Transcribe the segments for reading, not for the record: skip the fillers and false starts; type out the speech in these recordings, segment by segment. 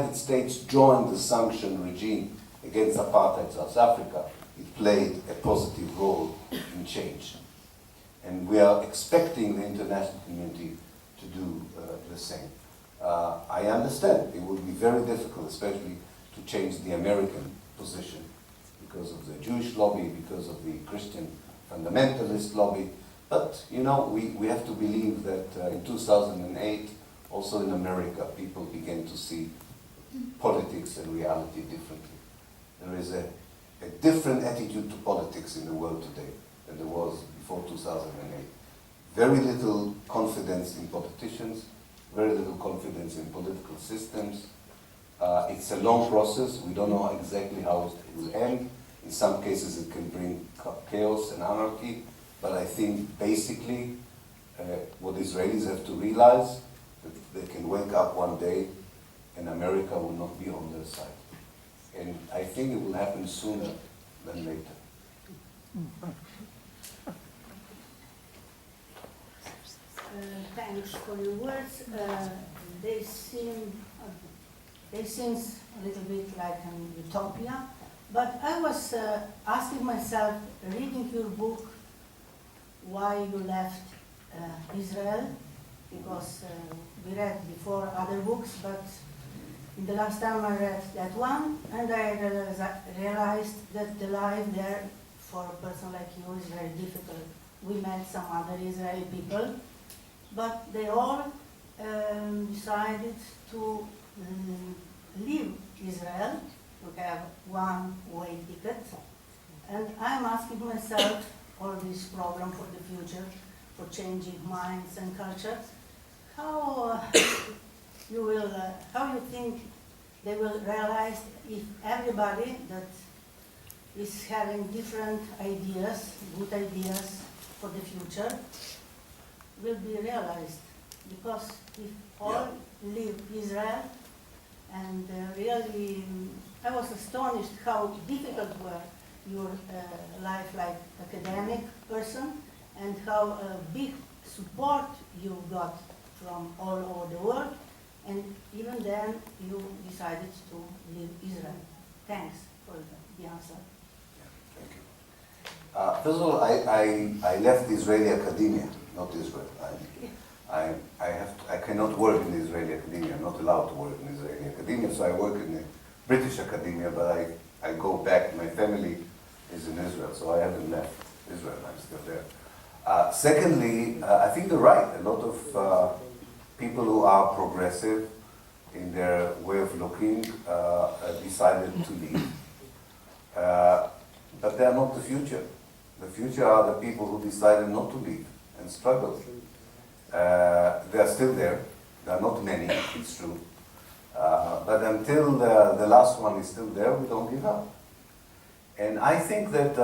United States joined the sanction regime against apartheid South Africa, it played a positive role in change. And we are expecting the international community to do the same. I understand it would be very difficult, especially to change the American position because of the Jewish lobby, because of the Christian fundamentalist lobby. But, you know, we have to believe that in 2008, also in America, people began to see politics and reality differently. There is a different attitude to politics in the world today than there was before 2008. Very little confidence in politicians, very little confidence in political systems. It's a long process. We don't know exactly how it will end. In some cases it can bring chaos and anarchy, but I think basically what Israelis have to realize that they can wake up one day and America will not be on their side. And I think it will happen sooner than later. Thanks for your words. They seem a little bit like an utopia, but I was asking myself, reading your book, why you left Israel, because we read before other books, but in the last time I read that one, and I realized that the life there for a person like you is very difficult. We met some other Israeli people, but they all decided to leave Israel, to have one-way ticket. And I'm asking myself, all this program for the future, for changing minds and cultures, how you think they will realize if everybody that is having different ideas, good ideas for the future, will be realized? Because if all leave Israel, and really, I was astonished how difficult were your life like academic person, and how big support you got from all over the world, and even then you decided to leave Israel. Thanks for the answer. Thank you. First of all, I left the Israeli academia, not Israel. I cannot work in the Israeli academia. I'm not allowed to work in the Israeli academia, so I work in the British academia, but I go back. My family is in Israel, so I haven't left Israel. I'm still there. Secondly, I think you're right. A lot of people who are progressive in their way of looking decided to leave. But they are not the future. The future are the people who decided not to leave and struggled. They are still there. There are not many, it's true. But until the last one is still there, we don't give up. And I think that,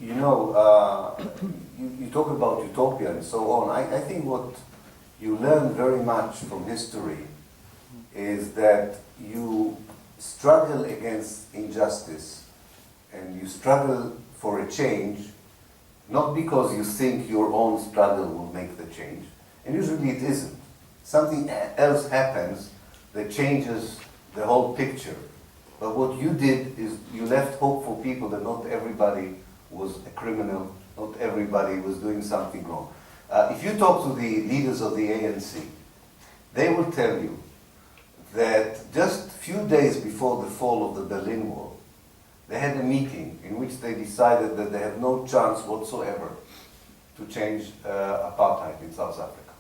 you talk about utopia and so on. I think what you learn very much from history is that you struggle against injustice and you struggle for a change, not because you think your own struggle will make the change, and usually it isn't. Something else happens that changes the whole picture. But what you did is you left hope for people that not everybody was a criminal, not everybody was doing something wrong. If you talk to the leaders of the ANC, they will tell you that just a few days before the fall of the Berlin Wall, they had a meeting in which they decided that they have no chance whatsoever to change apartheid in South Africa,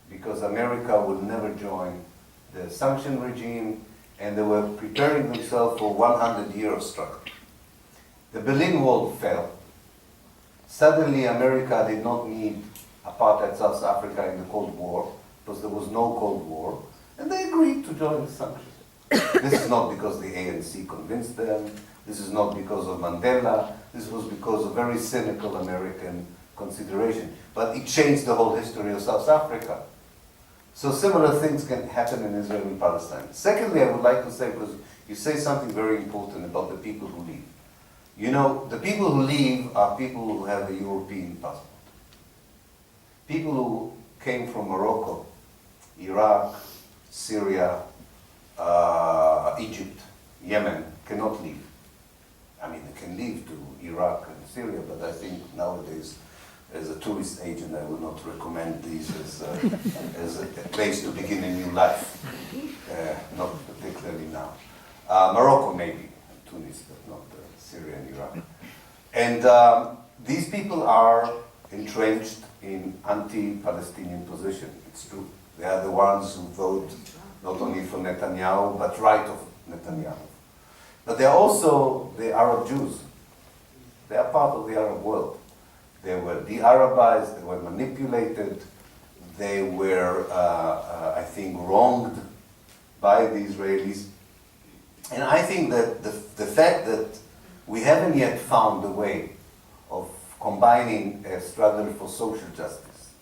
because America will never join the sanction regime, and they were preparing themselves for 100 years of struggle. The Berlin Wall fell. Suddenly America did not need apartheid South Africa in the Cold War, because there was no Cold War, and they agreed to join the sanctions. This is not because the ANC convinced them, this is not because of Mandela, this was because of very cynical American consideration. But it changed the whole history of South Africa. So similar things can happen in Israel and Palestine. Secondly, I would like to say, because you say something very important about the people who leave. You know, the people who leave are people who have a European passport. People who came from Morocco, Iraq, Syria, Egypt, Yemen cannot leave. I mean, they can leave to Iraq and Syria, but I think nowadays, as a tourist agent, I would not recommend these as a place to begin a new life, not particularly now. Morocco maybe, Tunis, but not Syria and Iraq. And these people are entrenched in anti-Palestinian position. It's true. They are the ones who vote not only for Netanyahu, but right of Netanyahu. But they're also the Arab Jews. They are part of the Arab world. They were de-Arabized, they were manipulated, they were, I think, wronged by the Israelis. And I think that the fact that we haven't yet found a way of combining a struggle for social justice,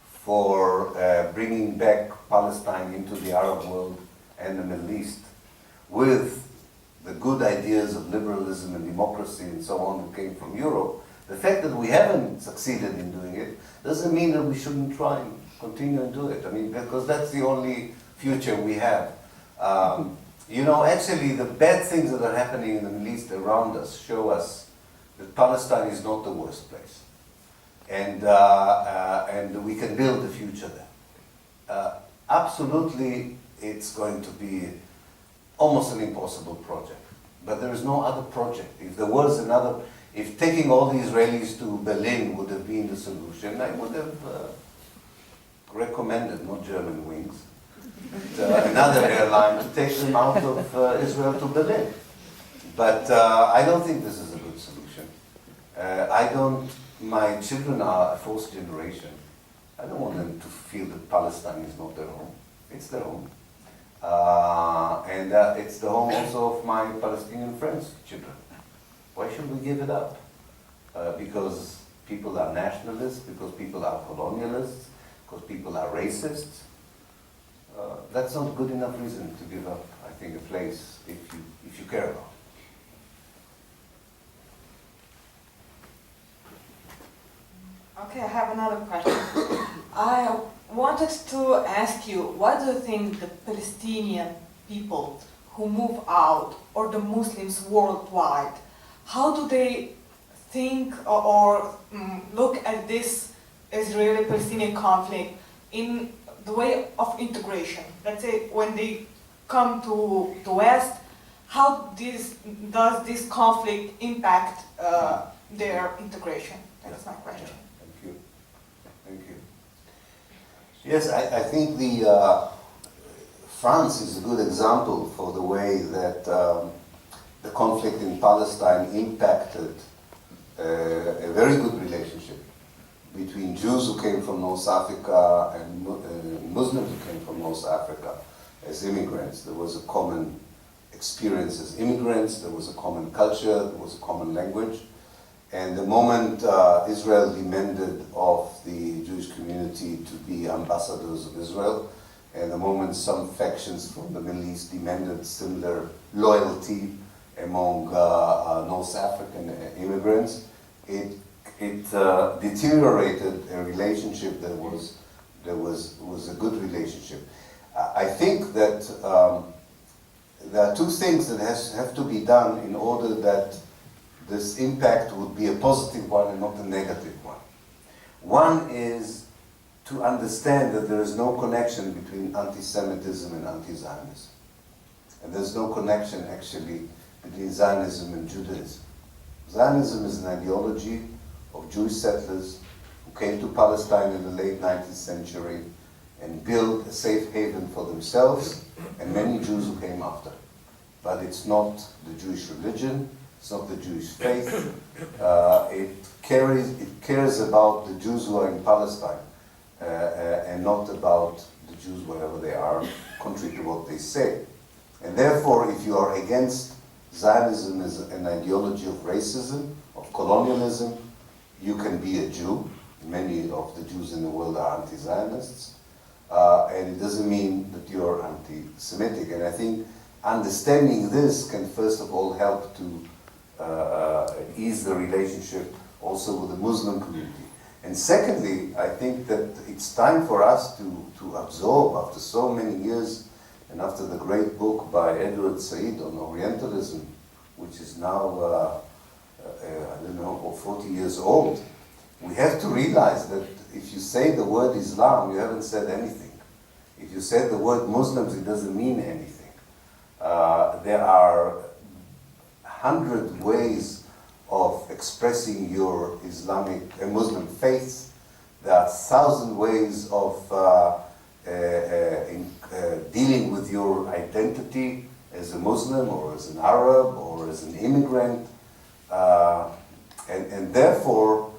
for bringing back Palestine into the Arab world and the Middle East, with the good ideas of liberalism and democracy and so on that came from Europe, the fact that we haven't succeeded in doing it doesn't mean that we shouldn't try and continue and do it. I mean, because that's the only future we have. You know, actually, the bad things that are happening in the Middle East around us show us that Palestine is not the worst place. And we can build a future there. Absolutely, it's going to be almost an impossible project. But there is no other project. If there was another, if taking all the Israelis to Berlin would have been the solution, I would have recommended, not German wings, but another airline to take them out of Israel to Berlin. But I don't think this is a good solution. My children are a fourth generation. I don't want them to feel that Palestine is not their home. It's their home. And it's the home also of my Palestinian friends' children. Why should we give it up? Because people are nationalists, because people are colonialists, because people are racists. That's not good enough reason to give up, I think, a place if you care about it. Okay, I have another question. I wanted to ask you, what do you think the Palestinian people who move out, or the Muslims worldwide, how do they think or look at this Israeli-Palestinian conflict in the way of integration? Let's say when they come to the West, how does this conflict impact their integration? That's my question. Thank you. Yes, I think France is a good example for the way that the conflict in Palestine impacted a very good relationship between Jews who came from North Africa and Muslims who came from North Africa as immigrants. There was a common experience as immigrants, there was a common culture, there was a common language. And the moment Israel demanded of the Jewish community to be ambassadors of Israel, and the moment some factions from the Middle East demanded similar loyalty among North African immigrants, it deteriorated a relationship that was a good relationship. I think that there are two things that have to be done in order that this impact would be a positive one and not a negative one. One is to understand that there is no connection between anti-Semitism and anti-Zionism. And there's no connection, actually, between Zionism and Judaism. Zionism is an ideology of Jewish settlers who came to Palestine in the late 19th century and built a safe haven for themselves and many Jews who came after. But it's not the Jewish religion, it's not the Jewish faith. It cares about the Jews who are in Palestine and not about the Jews wherever they are, contrary to what they say. And therefore, if you are against Zionism as an ideology of racism, of colonialism, you can be a Jew. Many of the Jews in the world are anti-Zionists. And it doesn't mean that you're anti-Semitic. And I think understanding this can first of all help to ease the relationship also with the Muslim community. And secondly, I think that it's time for us to absorb, after so many years and after the great book by Edward Said on Orientalism, which is now, I don't know, 40 years old, we have to realize that if you say the word Islam, you haven't said anything. If you say the word Muslims, it doesn't mean anything. There are 100 ways of expressing your Islamic Muslim faith. There are 1,000 ways of dealing with your identity as a Muslim or as an Arab or as an immigrant. And therefore,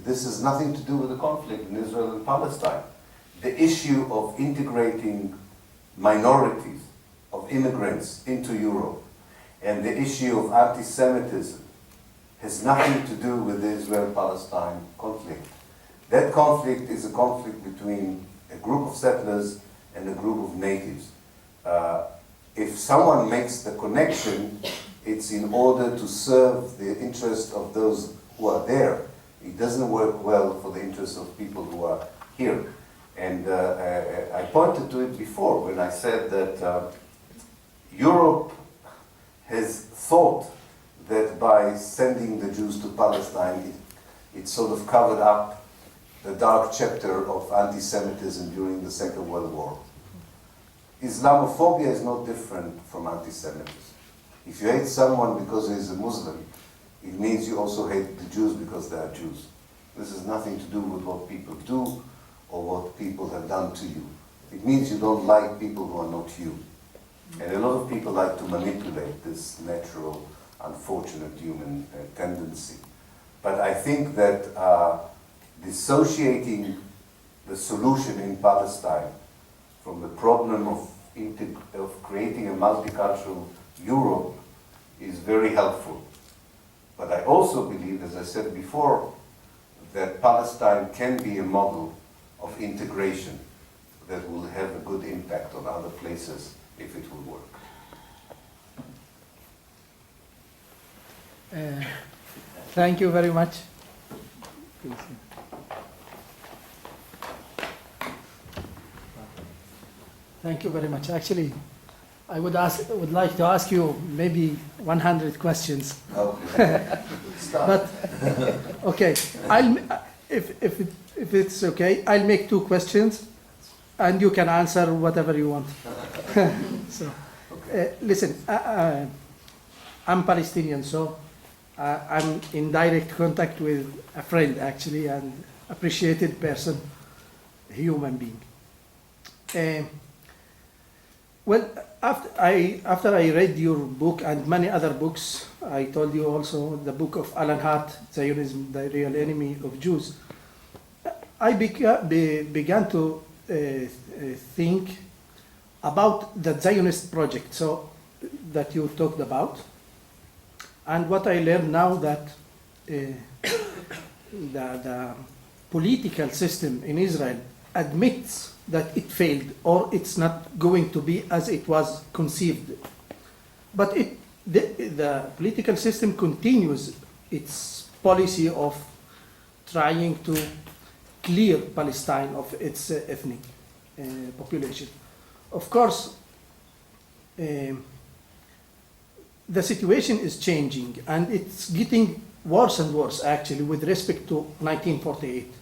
this has nothing to do with the conflict in Israel and Palestine. The issue of integrating minorities, of immigrants into Europe, and the issue of anti-Semitism has nothing to do with the Israel-Palestine conflict. That conflict is a conflict between a group of settlers and a group of natives. If someone makes the connection, it's in order to serve the interest of those who are there. It doesn't work well for the interests of people who are here. And I pointed to it before when I said that Europe has thought that by sending the Jews to Palestine, it sort of covered up the dark chapter of anti-Semitism during the Second World War. Islamophobia is not different from anti-Semitism. If you hate someone because he is a Muslim, it means you also hate the Jews because they are Jews. This has nothing to do with what people do or what people have done to you. It means you don't like people who are not you. And a lot of people like to manipulate this natural, unfortunate human tendency. But I think that dissociating the solution in Palestine from the problem of creating a multicultural Europe is very helpful. But I also believe, as I said before, that Palestine can be a model of integration that will have a good impact on other places if it will work. Thank you very much. Thank you very much. Actually, I would like to ask you maybe 100 questions. Okay. But okay, if it's okay, I'll make 2 questions, and you can answer whatever you want. So, listen, I'm Palestinian, so I'm in direct contact with a friend, actually, and appreciated person, human being. Well, after I read your book and many other books, I told you also the book of Alan Hart, Zionism, the Real Enemy of Jews, I began to think about the Zionist project, so that you talked about, and what I learned now that the political system in Israel admits that it failed or it's not going to be as it was conceived. But the political system continues its policy of trying to clear Palestine of its ethnic population. Of course, the situation is changing and it's getting worse and worse actually with respect to 1948.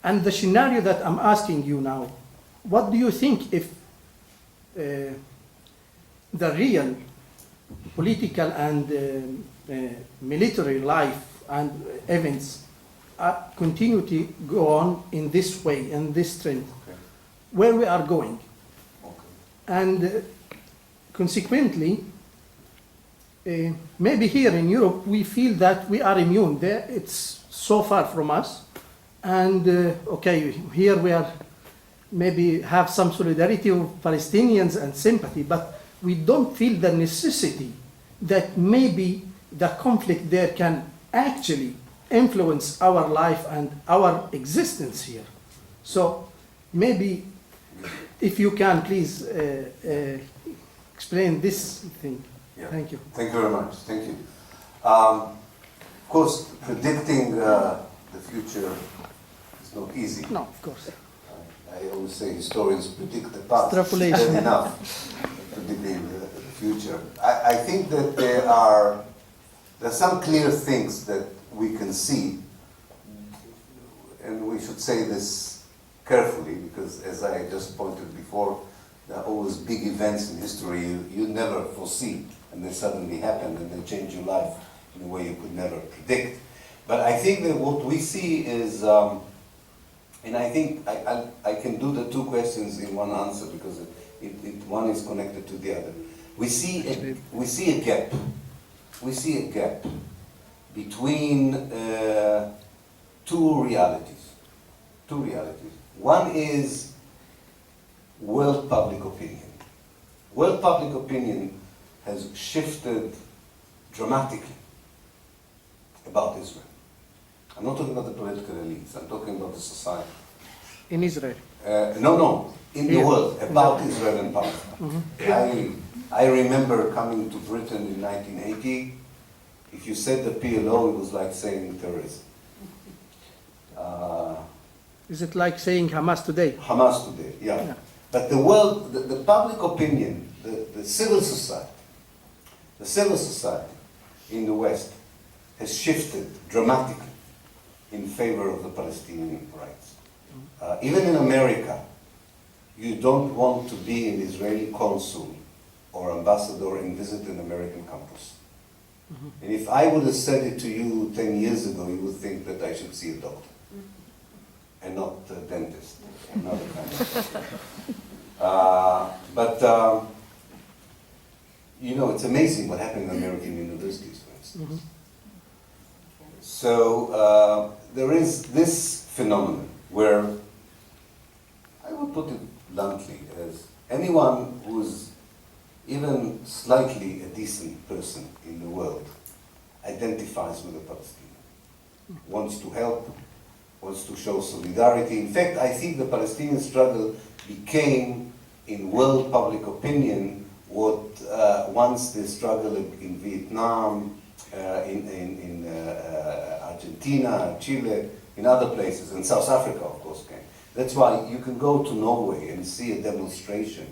And the scenario that I'm asking you now, what do you think if the real political and military life and events continue to go on in this way, in this trend, Okay. where we are going? Okay. And consequently, maybe here in Europe we feel that we are immune. There, it's so far from us. And okay, here we are maybe have some solidarity of Palestinians and sympathy, but we don't feel the necessity that maybe the conflict there can actually influence our life and our existence here. So maybe if you can please explain this thing. Yeah. Thank you. Thank you very much. Thank you. Of course, predicting the future is not easy. No, of course. I I always say historians predict the past. Extrapolation. That's enough to predict the future. I think that there are some clear things that we can see, and we should say this carefully, because as I just pointed before, there are always big events in history you never foresee, and they suddenly happen and they change your life in a way you could never predict. But I think that what we see is, and I think I can do the two questions in one answer, because one is connected to the other. We see a gap. We see a gap between two realities. Two realities. One is world public opinion. World public opinion has shifted dramatically about Israel. I'm not talking about the political elites, I'm talking about the society. In Israel. No, in the world, about Israel and Palestine. I remember coming to Britain in 1980. If you said the PLO, it was like saying terrorism. Is it like saying Hamas today? Hamas today, yeah. But the world, the public opinion, the civil society in the West has shifted dramatically in favor of the Palestinian rights. Even in America, you don't want to be an Israeli consul or ambassador and visit an American campus. And if I would have said it to you 10 years ago, you would think that I should see a doctor and not a dentist, another kind of doctor. You know, it's amazing what happened in American universities, for instance. So there is this phenomenon where, I would put it bluntly, as anyone who's even slightly a decent person in the world identifies with the Palestinian, wants to help, wants to show solidarity. In fact, I think the Palestinian struggle became, in world public opinion, what once the struggle in Vietnam, in Argentina, Chile, in other places, and South Africa, of course, came. That's why you can go to Norway and see a demonstration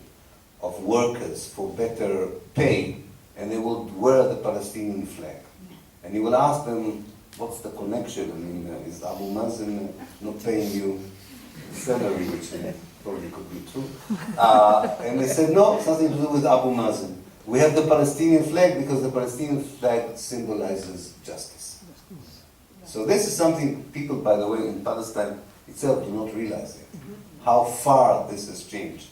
of workers for better pay, and they will wear the Palestinian flag. And you will ask them, what's the connection? I mean, is Abu Mazen not paying you salary, which probably could be true? And they said, no, it's nothing to do with Abu Mazen. We have the Palestinian flag because the Palestinian flag symbolizes justice. So this is something people, by the way, in Palestine itself do not realize it, how far this has changed.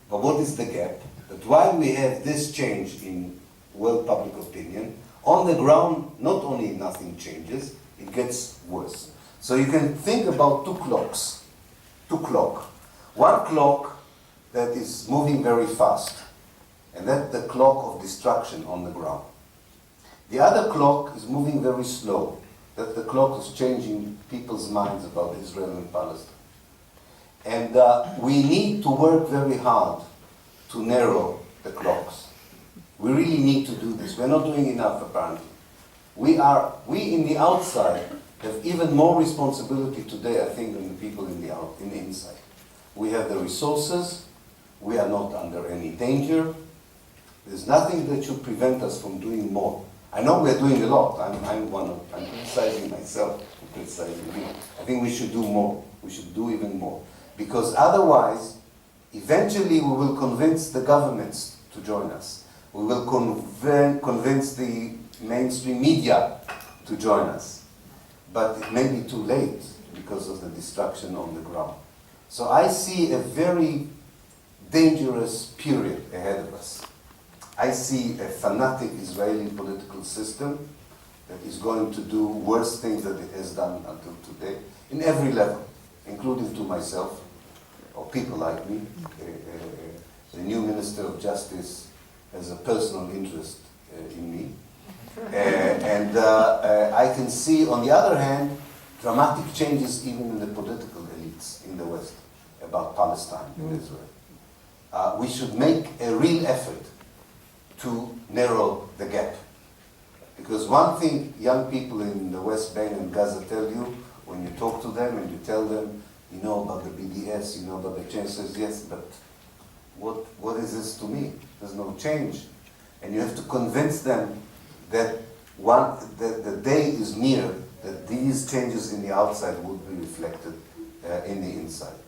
But what is the gap? That while we have this change in world public opinion, on the ground, not only nothing changes, it gets worse. So you can think about two clocks. One clock that is moving very fast, and that's the clock of destruction on the ground. The other clock is moving very slow. That the clock is changing people's minds about Israel and Palestine. And we need to work very hard to narrow the clocks. We really need to do this. We're not doing enough, apparently. We in the outside have even more responsibility today, I think, than the people in the inside. We have the resources. We are not under any danger. There's nothing that should prevent us from doing more. I know we're doing a lot. I'm criticizing myself, I'm criticizing you. I think we should do more. We should do even more. Because otherwise, eventually we will convince the governments to join us. We will convince the mainstream media to join us. But it may be too late because of the destruction on the ground. So I see a very dangerous period ahead of us. I see a fanatic Israeli political system that is going to do worse things than it has done until today, in every level, including to myself, or people like me. The new Minister of Justice has a personal interest in me. And I can see, on the other hand, dramatic changes even in the political elites in the West about Palestine and Israel. We should make a real effort to narrow the gap. Because one thing young people in the West Bank and Gaza tell you, when you talk to them and you tell them you know about the BDS, you know about the change. Says, yes, but what is this to me? There's no change. And you have to convince them that the day is near that these changes in the outside would be reflected in the inside.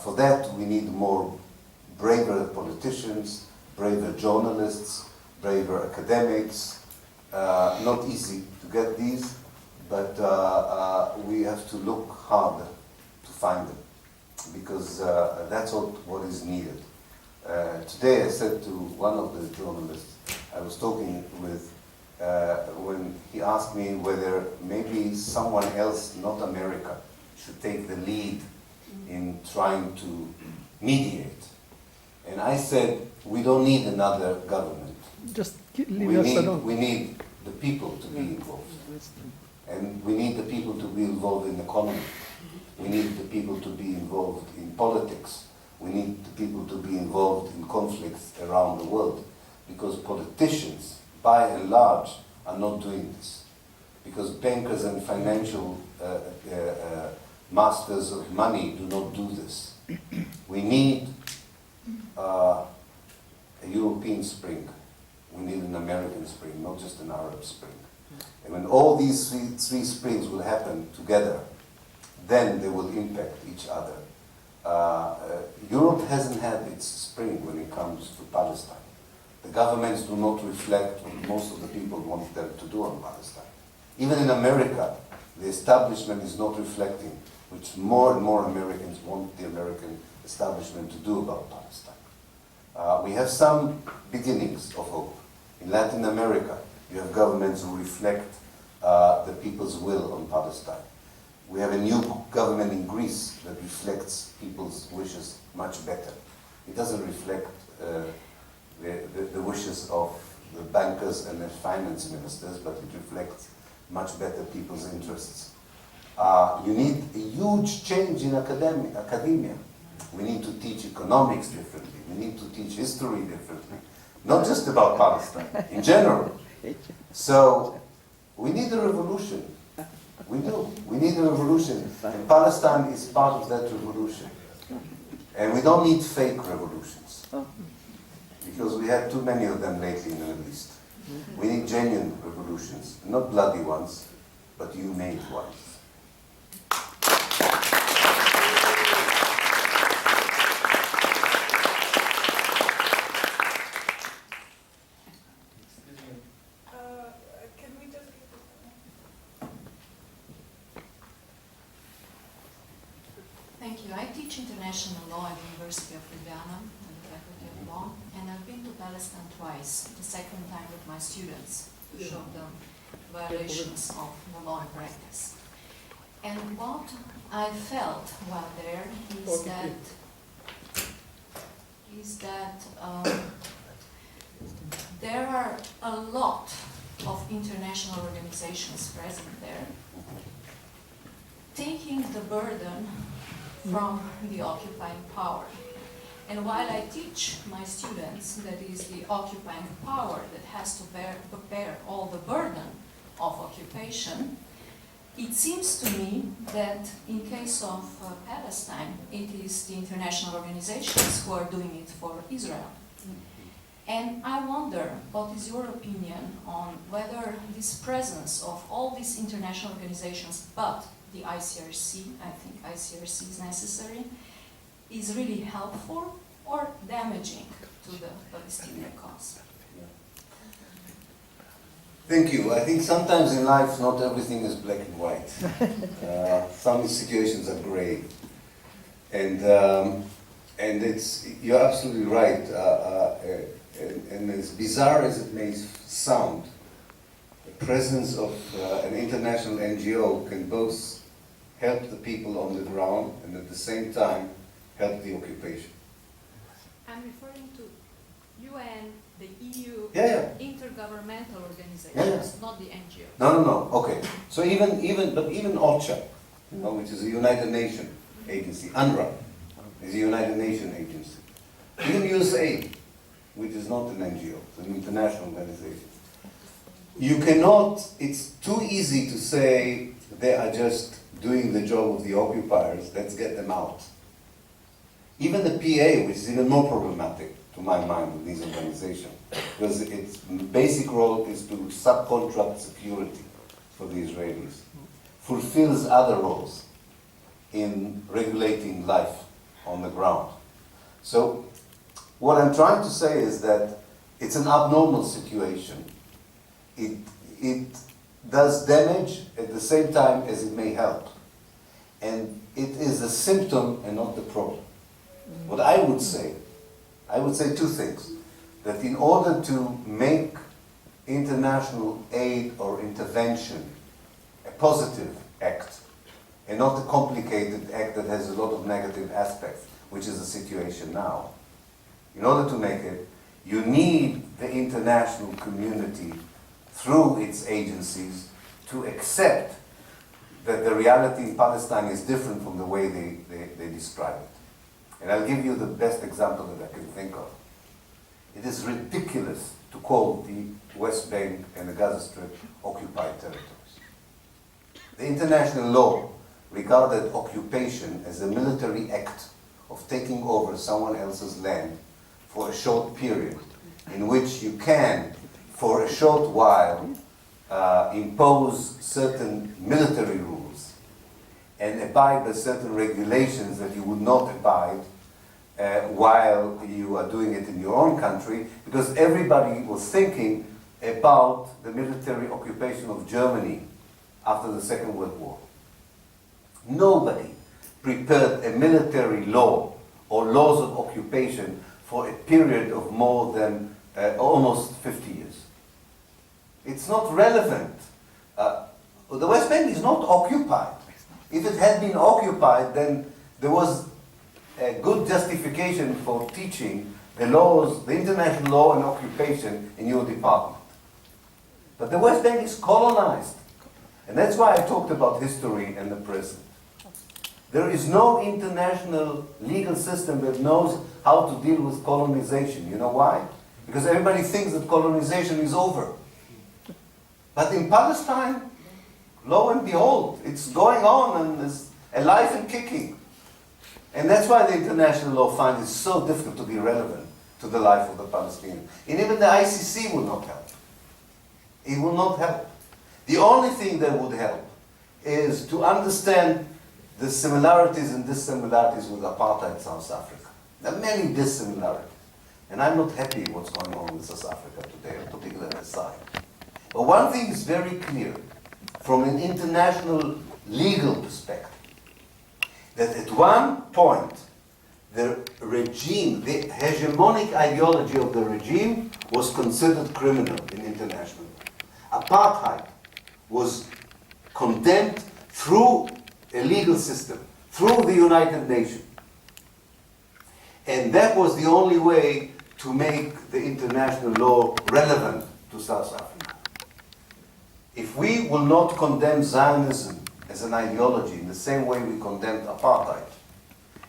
For that, we need more braver politicians, braver journalists, braver academics. Not easy to get these, but we have to look hard to find them, because that's what is needed. Today I said to one of the journalists I was talking with, when he asked me whether maybe someone else, not America, should take the lead in trying to mediate. And I said, we don't need another government. Just leave us alone. We need the people to be involved. And we need the people to be involved in economy. We need the people to be involved in politics. We need the people to be involved in conflicts around the world. Because politicians, by and large, are not doing this. Because bankers and financial masters of money do not do this. We need a European spring. We need an American spring, not just an Arab spring. And when all these three springs will happen together, then they will impact each other. Europe hasn't had its spring when it comes to Palestine. The governments do not reflect what most of the people want them to do on Palestine. Even in America, the establishment is not reflecting which more and more Americans want the American establishment to do about Palestine. We have some beginnings of hope. In Latin America, you have governments who reflect the people's will on Palestine. We have a new government in Greece that reflects people's wishes much better. It doesn't reflect the wishes of the bankers and the finance ministers, but it reflects much better people's interests. You need a huge change in academia. We need to teach economics differently. We need to teach history differently. Not just about Palestine, in general. So we need a revolution. We do. We need a revolution. And Palestine is part of that revolution. And we don't need fake revolutions. Because we had too many of them lately in the Middle East. We need genuine revolutions. Not bloody ones, but humane ones. Thank you. I teach international law at the University of Ljubljana, and the Faculty of Law, and I've been to Palestine twice, the second time with my students, to show them violations of the law in practice. And what I felt while there is that there are a lot of international organizations present there, taking the burden from the occupying power. And while I teach my students that is the occupying power that has to bear all the burden of occupation, it seems to me that in case of Palestine, it is the international organizations who are doing it for Israel. And I wonder, what is your opinion on whether this presence of all these international organizations, but the ICRC, I think ICRC is necessary, is really helpful or damaging to the Palestinian cause? Thank you. I think sometimes in life not everything is black and white. Some situations are gray. And it's, you're absolutely right. And as bizarre as it may sound, the presence of an international NGO can both help the people on the ground and at the same time help the occupation. I'm referring to UN, the EU, Yeah. intergovernmental organizations, Yeah. not the NGOs. No. Okay. So even OCHA, you know, which is a United Nations agency, UNRWA is a United Nations agency. Even USAID, which is not an NGO, it's an international organization. You cannot, it's too easy to say they are just doing the job of the occupiers, let's get them out. Even the PA, which is even more problematic to my mind with these organizations, because its basic role is to subcontract security for the Israelis, fulfills other roles in regulating life on the ground. So what I'm trying to say is that it's an abnormal situation. It does damage at the same time as it may help. And it is a symptom and not the problem. What I would say two things. That in order to make international aid or intervention a positive act, and not a complicated act that has a lot of negative aspects, which is the situation now, in order to make it, you need the international community through its agencies to accept that the reality in Palestine is different from the way they describe it. And I'll give you the best example that I can think of. It is ridiculous to call the West Bank and the Gaza Strip occupied territories. The international law regarded occupation as a military act of taking over someone else's land for a short period, in which you can, for a short while, impose certain military rules and abide by certain regulations that you would not abide while you are doing it in your own country, because everybody was thinking about the military occupation of Germany after the Second World War. Nobody prepared a military law or laws of occupation for a period of more than almost 50 years. It's not relevant. The West Bank is not occupied. If it had been occupied, then there was a good justification for teaching the laws, the international law and occupation in your department. But the West Bank is colonized. And that's why I talked about history and the present. There is no international legal system that knows how to deal with colonization. You know why? Because everybody thinks that colonization is over. But in Palestine, lo and behold, it's going on and is alive and kicking. And that's why the international law finds it so difficult to be relevant to the life of the Palestinians. And even the ICC will not help. It will not help. The only thing that would help is to understand the similarities and dissimilarities with apartheid South Africa. There are many dissimilarities. And I'm not happy with what's going on with South Africa today, in particular aside. But one thing is very clear from an international legal perspective, that at one point the regime, the hegemonic ideology of the regime was considered criminal in international law. Apartheid was condemned through a legal system, through the United Nations. And that was the only way to make the international law relevant to South Africa. If we will not condemn Zionism as an ideology in the same way we condemned apartheid,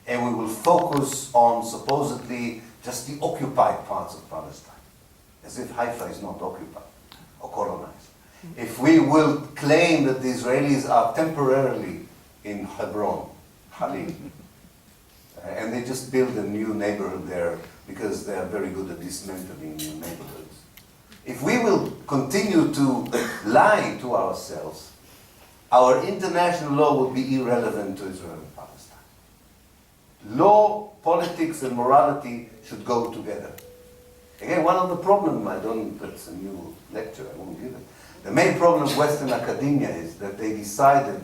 and we will focus on supposedly just the occupied parts of Palestine, as if Haifa is not occupied or colonized. If we will claim that the Israelis are temporarily in Hebron, Halil, and they just build a new neighborhood there because they are very good at dismantling new neighborhoods. If we will continue to lie to ourselves, our international law will be irrelevant to Israel and Palestine. Law, politics, and morality should go together. Again, one of the problems, that's a new lecture, I won't give it. The main problem of Western academia is that they decided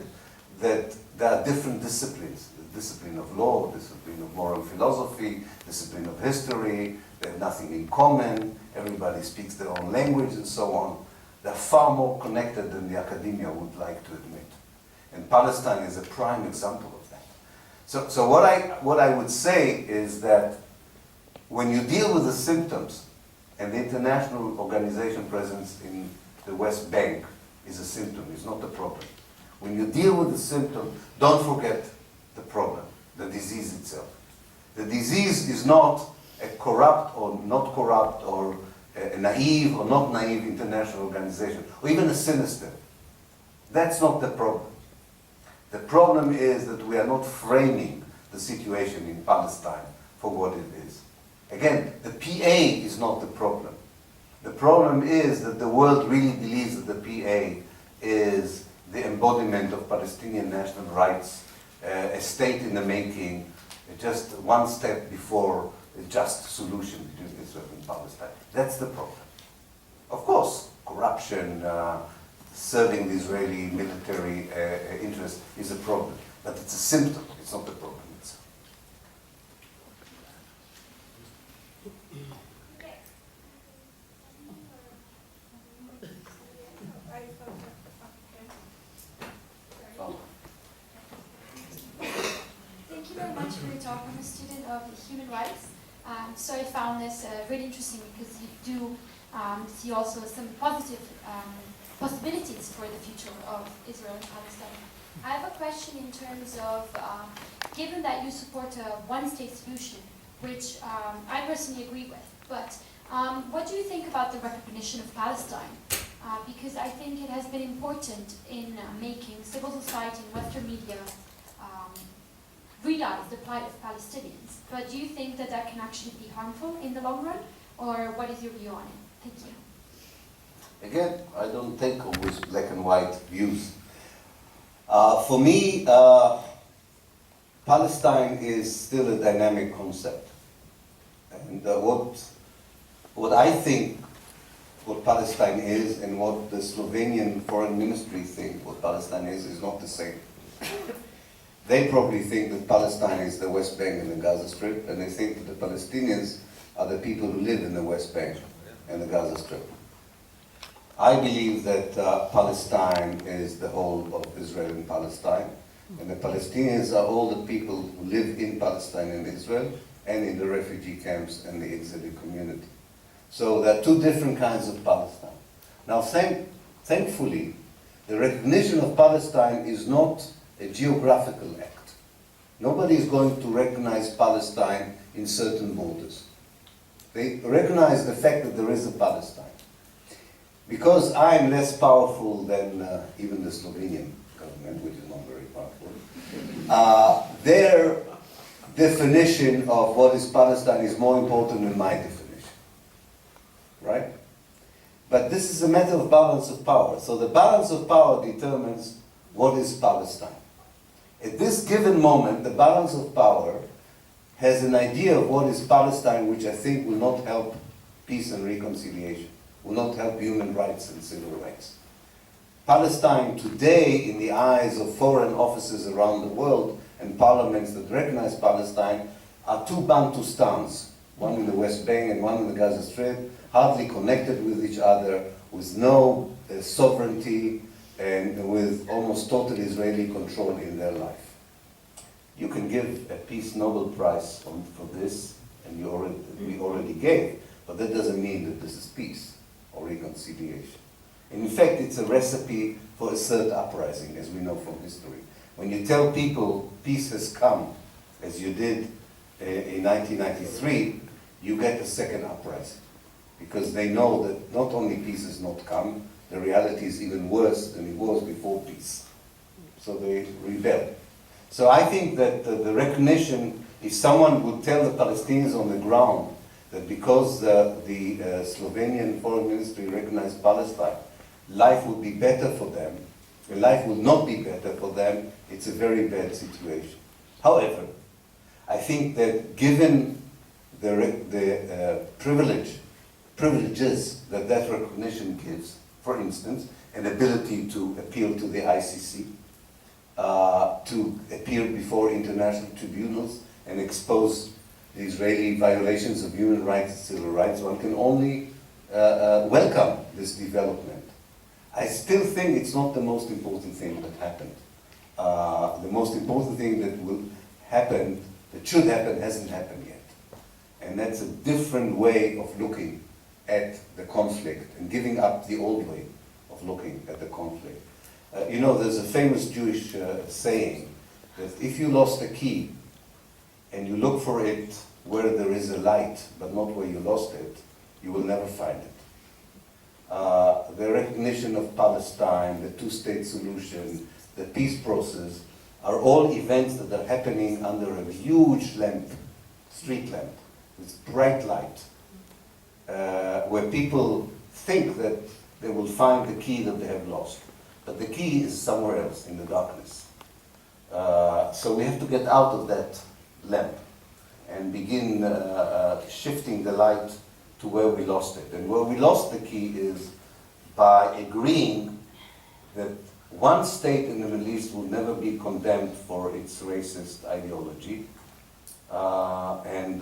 that there are different disciplines. The discipline of law, discipline of moral philosophy, discipline of history, they have nothing in common, everybody speaks their own language and so on. They're far more connected than the academia would like to admit. And Palestine is a prime example of that. So what I would say is that when you deal with the symptoms, and the international organization presence in the West Bank is a symptom, it's not the problem. When you deal with the symptom, don't forget the problem, the disease itself. The disease is not a corrupt or not corrupt or a naive or not naive international organization, or even a sinister. That's not the problem. The problem is that we are not framing the situation in Palestine for what it is. Again, the PA is not the problem. The problem is that the world really believes that the PA is the embodiment of Palestinian national rights, a state in the making, just one step before a just solution between Israel and Palestine. That's the problem. Of course, corruption, serving the Israeli military interest is a problem, but it's a symptom, it's not the problem itself. Thank you very much for your talk. I'm a student of human rights. So I found this really interesting because you do see also some positive possibilities for the future of Israel and Palestine. I have a question in terms of, given that you support a one-state solution, which I personally agree with, but what do you think about the recognition of Palestine? Because I think it has been important in making civil society and Western media realize the plight of Palestinians. But do you think that that can actually be harmful in the long run? Or what is your view on it? Thank you. Again, I don't take always black and white views. For me, Palestine is still a dynamic concept. And what I think what Palestine is and what the Slovenian foreign ministry think what Palestine is not the same. They probably think that Palestine is the West Bank and the Gaza Strip, and they think that the Palestinians are the people who live in the West Bank and the Gaza Strip. I believe that Palestine is the whole of Israel and Palestine, and the Palestinians are all the people who live in Palestine and Israel, and in the refugee camps and the exilic community. So there are two different kinds of Palestine. Now, thankfully, the recognition of Palestine is not a geographical act. Nobody is going to recognize Palestine in certain borders. They recognize the fact that there is a Palestine. Because I am less powerful than even the Slovenian government, which is not very powerful, their definition of what is Palestine is more important than my definition. Right? But this is a matter of balance of power. So the balance of power determines what is Palestine. At this given moment, the balance of power has an idea of what is Palestine, which I think will not help peace and reconciliation, will not help human rights and civil rights. Palestine today, in the eyes of foreign offices around the world and parliaments that recognize Palestine, are two Bantustans, one in the West Bank and one in the Gaza Strip, hardly connected with each other, with no sovereignty, and with almost total Israeli control in their life. You can give a Peace Nobel Prize for this, and we already gave, but that doesn't mean that this is peace or reconciliation. And in fact, it's a recipe for a third uprising, as we know from history. When you tell people peace has come, as you did in 1993, you get a second uprising, because they know that not only peace has not come, the reality is even worse than it was before peace. So they rebel. So I think that the recognition, if someone would tell the Palestinians on the ground that because the Slovenian foreign ministry recognized Palestine, life would be better for them, and life would not be better for them, it's a very bad situation. However, I think that given the privileges that that recognition gives, for instance, an ability to appeal to the ICC, to appear before international tribunals and expose the Israeli violations of human rights and civil rights, one can only welcome this development. I still think it's not the most important thing that happened. The most important thing that will happen, that should happen, hasn't happened yet. And that's a different way of looking at the conflict and giving up the old way of looking at the conflict. You know, there's a famous Jewish saying that if you lost a key and you look for it where there is a light, but not where you lost it, you will never find it. The recognition of Palestine, the two-state solution, the peace process are all events that are happening under a huge lamp, street lamp, with bright light, where people think that they will find the key that they have lost. But the key is somewhere else in the darkness. So we have to get out of that lamp and begin shifting the light to where we lost it. And where we lost the key is by agreeing that one state in the Middle East will never be condemned for its racist ideology. And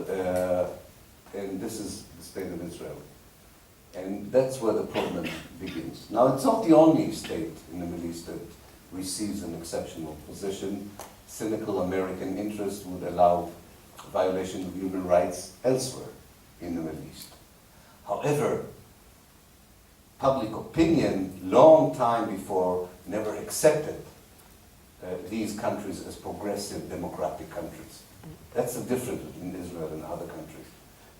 this is the state of Israel. And that's where the problem begins. Now, it's not the only state in the Middle East that receives an exceptional position. Cynical American interest would allow violation of human rights elsewhere in the Middle East. However, public opinion, long time before, never accepted these countries as progressive democratic countries. That's the difference between Israel and other countries.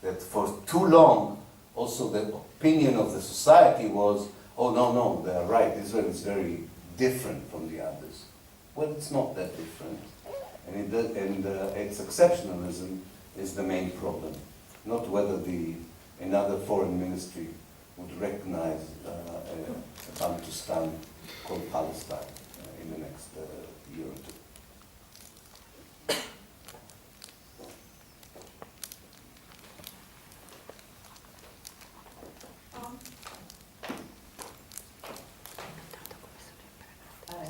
That for too long, also the opinion of the society was, oh no, they're right, Israel is very different from the others. Well, it's not that different. And its exceptionalism is the main problem, not whether another foreign ministry would recognize a Bantustan called Palestine in the next year or two.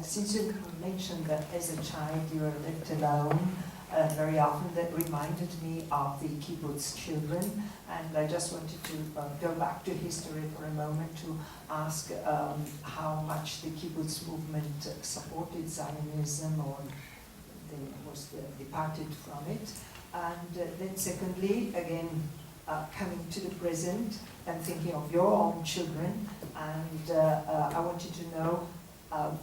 Since you mentioned that as a child you were left alone, very often that reminded me of the kibbutz children, and I just wanted to go back to history for a moment to ask how much the kibbutz movement supported Zionism or was departed from it. And then secondly, again, coming to the present and thinking of your own children, and I wanted to know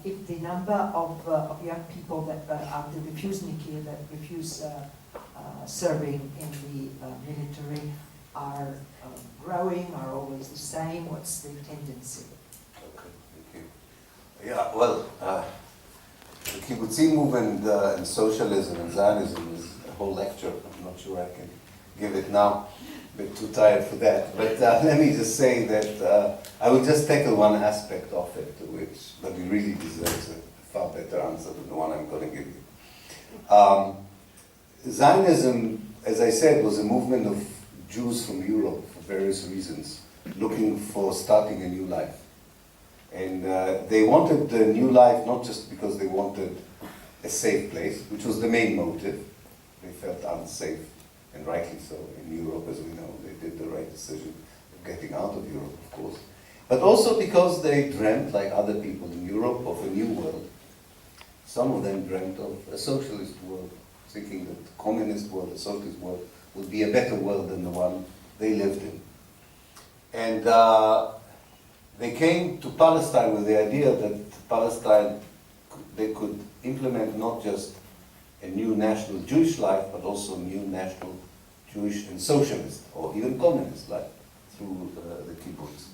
if the number of young people that are the refusniki, that refuse serving in the military, are growing, are always the same? What's the tendency? Okay, thank you. Yeah, well, the kibbutzim movement and socialism and Zionism is a whole lecture. I'm not sure I can give it now. A bit too tired for that. But let me just say that I will just tackle one aspect of it, but it really deserves a far better answer than the one I'm going to give you. Zionism, as I said, was a movement of Jews from Europe for various reasons, looking for starting a new life. And they wanted a new life not just because they wanted a safe place, which was the main motive. They felt unsafe, and rightly so, in Europe, as we know. They did the right decision of getting out of Europe, of course. But also because they dreamt, like other people in Europe, of a new world. Some of them dreamt of a socialist world, thinking that the communist world, the socialist world, would be a better world than the one they lived in. And they came to Palestine with the idea that Palestine, they could implement not just a new national Jewish life, but also a new national Jewish and socialist, or even communist life, through the kibbutz.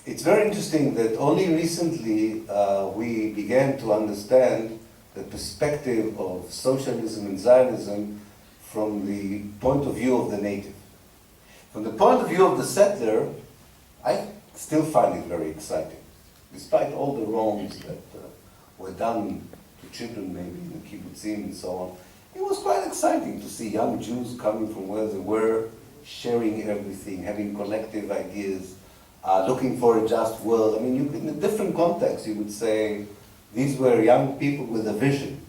It's very interesting that only recently we began to understand the perspective of socialism and Zionism from the point of view of the native. From the point of view of the settler, I still find it very exciting, despite all the wrongs that were done to children maybe in the kibbutzim and so on. It was quite exciting to see young Jews coming from where they were, sharing everything, having collective ideas, looking for a just world. I mean, in a different context, you would say these were young people with a vision.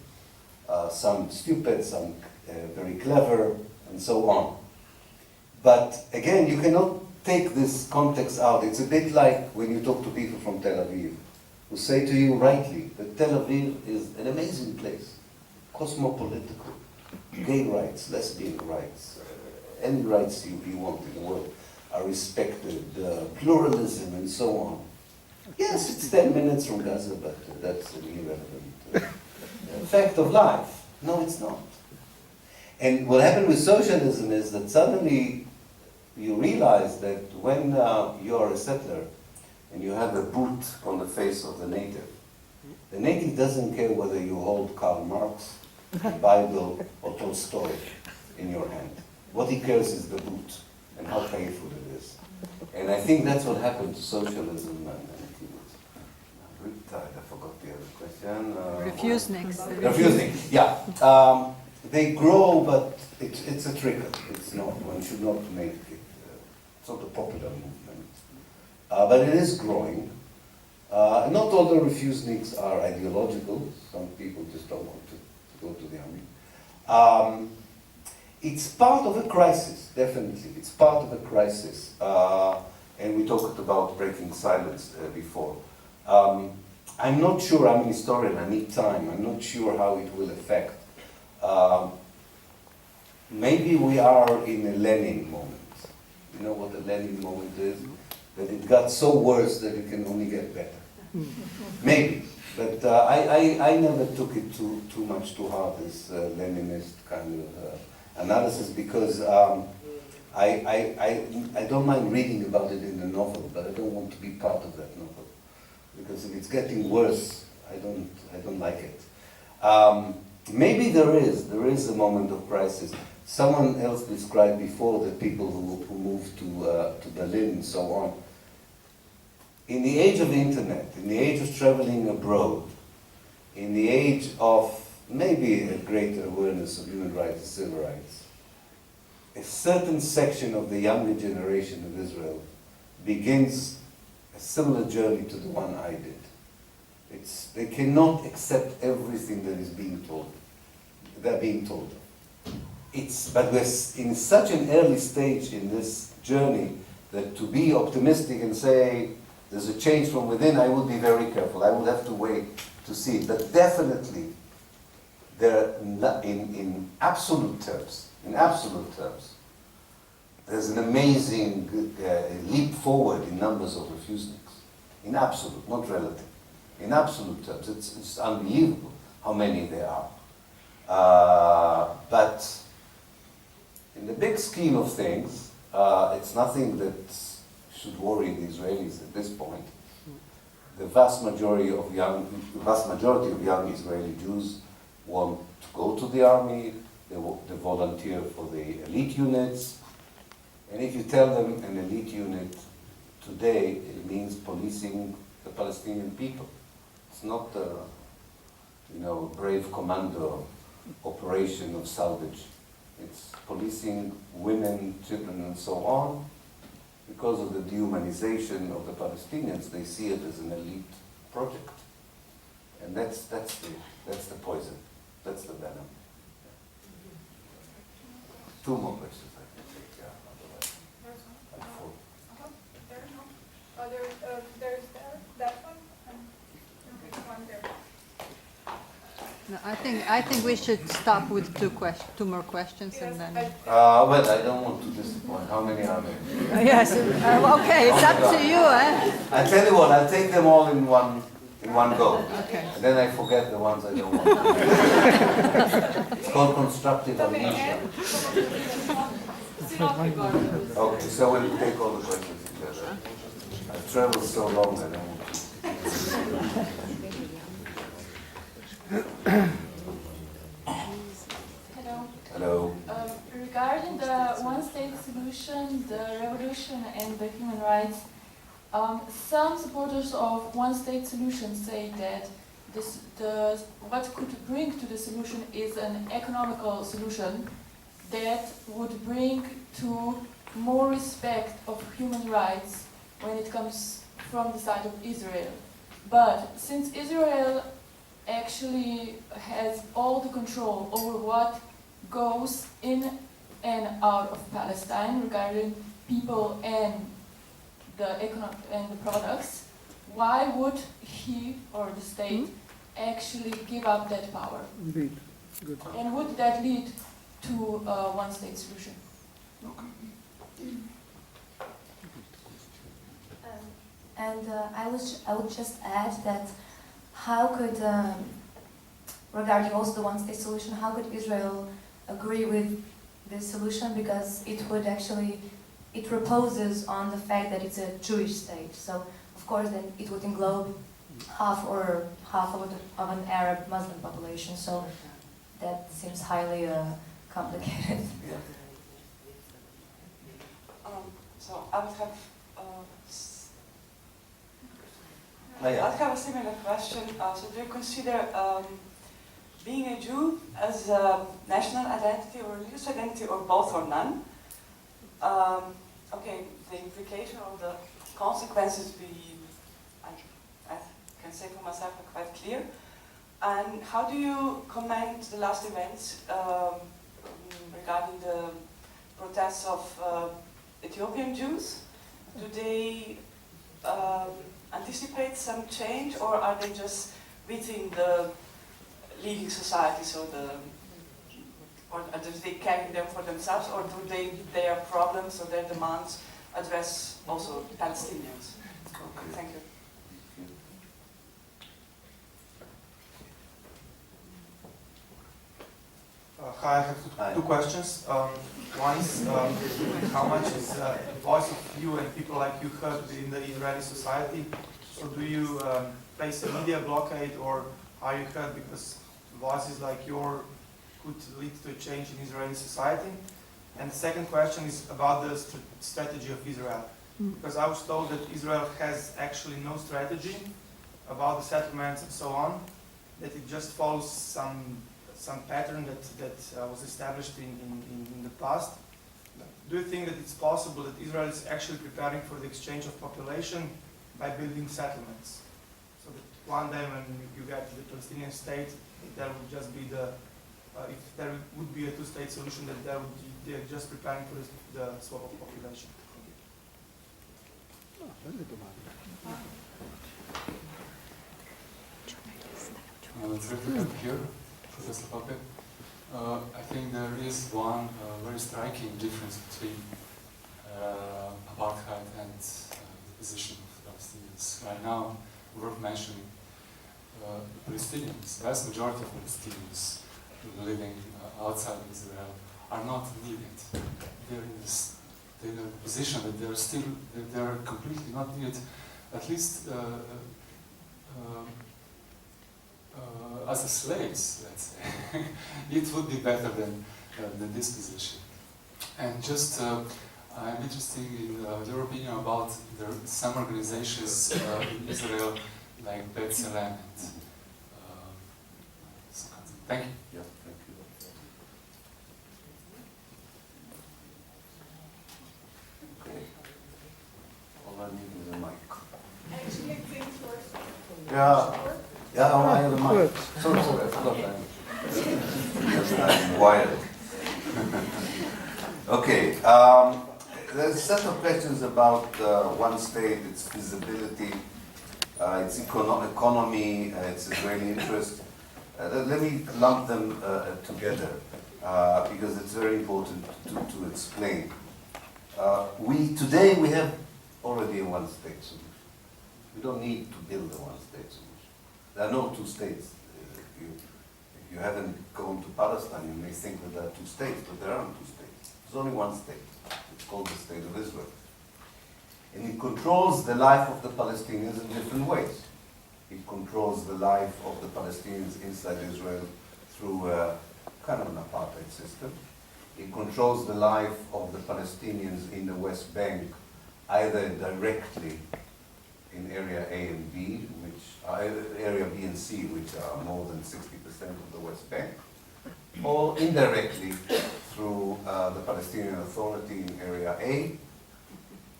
Some stupid, some very clever, and so on. But again, you cannot take this context out. It's a bit like when you talk to people from Tel Aviv, who say to you rightly that Tel Aviv is an amazing place, cosmopolitical, gay rights, lesbian rights, any rights you want in the world are respected, pluralism and so on. Yes, it's 10 minutes from Gaza, but that's an irrelevant fact of life. No, it's not. And what happened with socialism is that suddenly you realize that when you are a settler and you have a boot on the face of the native, The native doesn't care whether you hold Karl Marx, the Bible, or Tolstoy in your hand. What he cares is the boot and how painful it is. And I think that's what happened to socialism and Cubans. I'm really tired, I forgot the other question. Refuseniks. Refuseniks, yeah. They grow, but it's a trickle. It's not, one should not make it, it's not a popular movement. But it is growing. Not all the refuseniks are ideological. Some people just don't want to go to the army. It's part of a crisis, definitely. It's part of a crisis. And we talked about breaking silence before. I'm not sure, I'm a historian, I need time. I'm not sure how it will affect. Maybe we are in a Lenin moment. You know what a Lenin moment is? That it got so worse that it can only get better. Maybe. But I never took it too much to heart, this Leninist kind of analysis, because I don't mind reading about it in the novel, but I don't want to be part of that novel. Because if it's getting worse, I don't like it. Maybe there is a moment of crisis. Someone else described before the people who moved to Berlin and so on. In the age of the internet, in the age of traveling abroad, in the age of maybe a greater awareness of human rights and civil rights, a certain section of the younger generation of Israel begins a similar journey to the one I did. They cannot accept everything that is being told. They're being told. But we're in such an early stage in this journey that to be optimistic and say there's a change from within, I would be very careful. I would have to wait to see it. But definitely, in absolute terms, there's an amazing leap forward in numbers of refuseniks. In absolute, not relative. In absolute terms, it's unbelievable how many there are. But in the big scheme of things, it's nothing that should worry the Israelis at this point. The vast majority of young Israeli Jews want to go to the army. They volunteer for the elite units. And if you tell them an elite unit today, it means policing the Palestinian people. It's not a brave commando operation of salvage. It's policing women, children, and so on. Because of the dehumanization of the Palestinians, they see it as an elite project. And that's the poison. That's the venom. Two more questions I can take, yeah, otherwise. I'm full. There's that one, and one there. No, I think we should stop with two more questions and then. Well, I don't want to disappoint. How many are there? Yes. Okay, it's up to you, eh? I tell you what, I'll take them all in one go. Okay. And then I forget the ones I don't want. It's called constructive amnesia. Okay, so we'll take all the questions together. I've traveled so long, I don't want to. Hello. Hello. Regarding the one-state solution, the revolution, and the human rights, some supporters of one-state solution say that what could bring to the solution is an economical solution that would bring to more respect of human rights when it comes from the side of Israel. But since Israel actually has all the control over what goes in and out of Palestine regarding people and the products, why would he or the state actually give up that power? Indeed. Good. And would that lead to a one-state solution? I would just add that how could, regarding also the one-state solution, how could Israel agree with this solution? Because it would actually, it reposes on the fact that it's a Jewish state. So, of course, then it would englobe half of an Arab Muslim population, so that seems highly complicated. Yeah. So I would have yeah. I'd have a similar question. So do you consider being a Jew as a national identity or religious identity, or both or none? Okay, the implication or the consequences I can say for myself are quite clear. And how do you comment the last events regarding the protests of Ethiopian Jews? Do they anticipate some change, or are they just within the leading society, or do they carry them for themselves, or do their problems or their demands address also Palestinians? Okay. Thank you. Hi, I have two questions. One is how much is the voice of you and people like you heard in the Israeli society? So do you face a media blockade, or are you heard because voices like yours could lead to a change in Israeli society? And the second question is about the strategy of Israel. Because I was told that Israel has actually no strategy about the settlements and so on, that it just follows some pattern that was established in the past. Do you think that it's possible that Israel is actually preparing for the exchange of population by building settlements? So that one day when you get the Palestinian state, there would just be if there would be a two-state solution, that they're just preparing for the swap of population. Terrific to have here, Professor Pappe. I think there is one very striking difference between apartheid and the position of Palestinians. Right now, worth mentioning, the Palestinians, vast majority of Palestinians living outside Israel are not needed. They're in a position that they're completely not needed, at least as a slaves, let's say. It would be better than this position. And just, I'm interested in your opinion about some organizations in Israel, like B'Tselem and thank you. Yeah, thank you. Okay. All I need is a mic. Actually, things were Yeah. Yeah, I have a mic. Sorry, I forgot that. I'm wired. Okay. There's a set of questions about one state, its feasibility, its economy, its Israeli interest. Let me lump them together because it's very important to explain. Today we have already a one-state solution. We don't need to build a one-state solution. There are no two states. If you haven't gone to Palestine, you may think that there are two states, but there aren't two states. There's only one state. It's called the State of Israel. And it controls the life of the Palestinians in different ways. It controls the life of the Palestinians inside Israel through kind of an apartheid system. It controls the life of the Palestinians in the West Bank, either directly in Area A and B, Area B and C, which are more than 60% of the West Bank, or indirectly through the Palestinian Authority in Area A,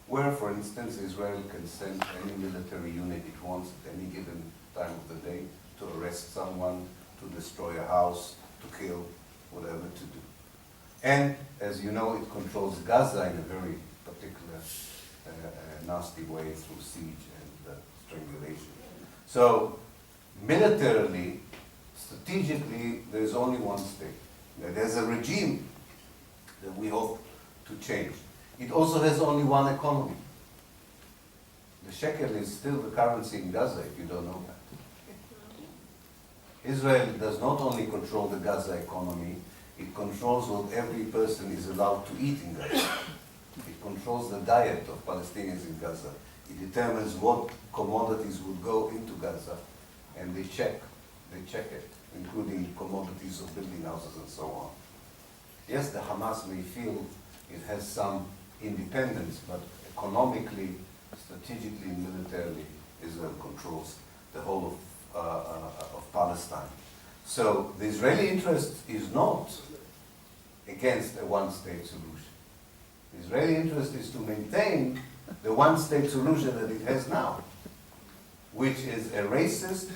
where, for instance, Israel can send any military unit it wants at any given time of the day to arrest someone, to destroy a house, to kill, whatever to do. And, as you know, it controls Gaza in a very particular, nasty way through siege and strangulation. So, militarily, strategically, there's only one state. There's a regime that we hope to change. It also has only one economy. The shekel is still the currency in Gaza, if you don't know that. Israel does not only control the Gaza economy, it controls what every person is allowed to eat in Gaza. It controls the diet of Palestinians in Gaza. It determines what commodities would go into Gaza, and they check it, including commodities of building houses and so on. Yes, the Hamas may feel it has some independence, but economically, strategically, militarily, Israel controls the whole of Palestine. So the Israeli interest is not against a one-state solution. The Israeli interest is to maintain the one-state solution that it has now, which is a racist,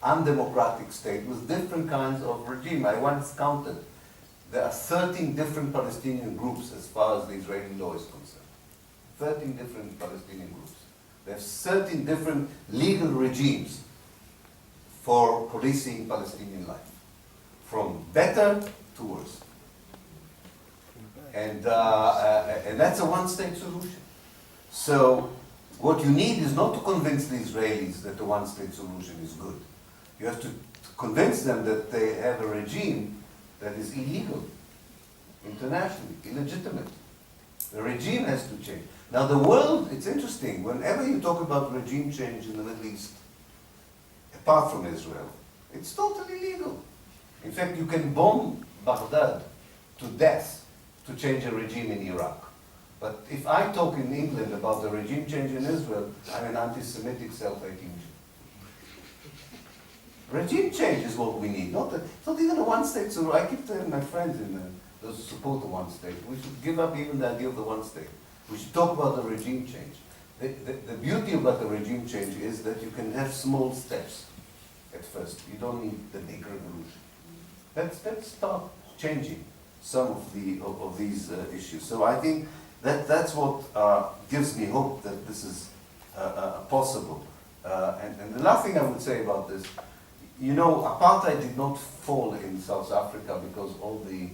undemocratic state with different kinds of regime. I once counted, there are 13 different Palestinian groups as far as the Israeli law is concerned. 13 different Palestinian groups. There's 13 different legal regimes for policing Palestinian life, from better to worse. And that's a one-state solution. So what you need is not to convince the Israelis that the one-state solution is good. You have to convince them that they have a regime that is illegal, internationally, illegitimate. The regime has to change. Now the world, it's interesting, whenever you talk about regime change in the Middle East, apart from Israel, it's totally legal. In fact, you can bomb Baghdad to death to change a regime in Iraq. But if I talk in England about the regime change in Israel, I'm an anti-Semitic self-hating Jew. Regime change is what we need, not even a one-state solution. I keep telling my friends those who support the one state, we should give up even the idea of the one state. We should talk about the regime change. The beauty about the regime change is that you can have small steps at first. You don't need the big revolution. Let's start changing some of these issues. So I think that's what gives me hope that this is possible. And the last thing I would say about this, you know, apartheid did not fall in South Africa because all the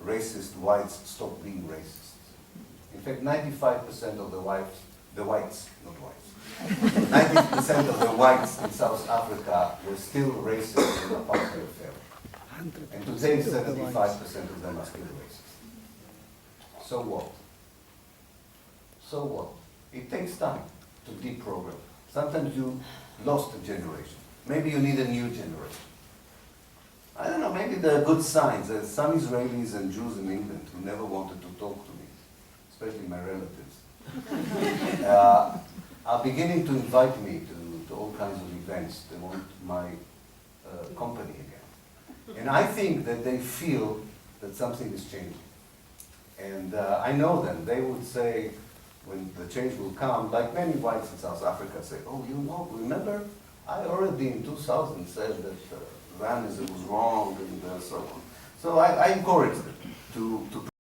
racist whites stopped being racist. In fact, 95% of the whites, not whites, 90% of the whites in South Africa were still racist when apartheid fell. And today, 75% of them are still racist. So what? So what? It takes time to deprogram. Sometimes you lost a generation. Maybe you need a new generation. I don't know, maybe there are good signs. There's some Israelis and Jews in England who never wanted to talk to me, especially my relatives. Are beginning to invite me to all kinds of events. They want my company again. And I think that they feel that something is changing. And I know them. They would say, when the change will come, like many whites in South Africa say, oh, you know, remember, I already in 2000 said that Zionism was wrong and so on. So I encourage them to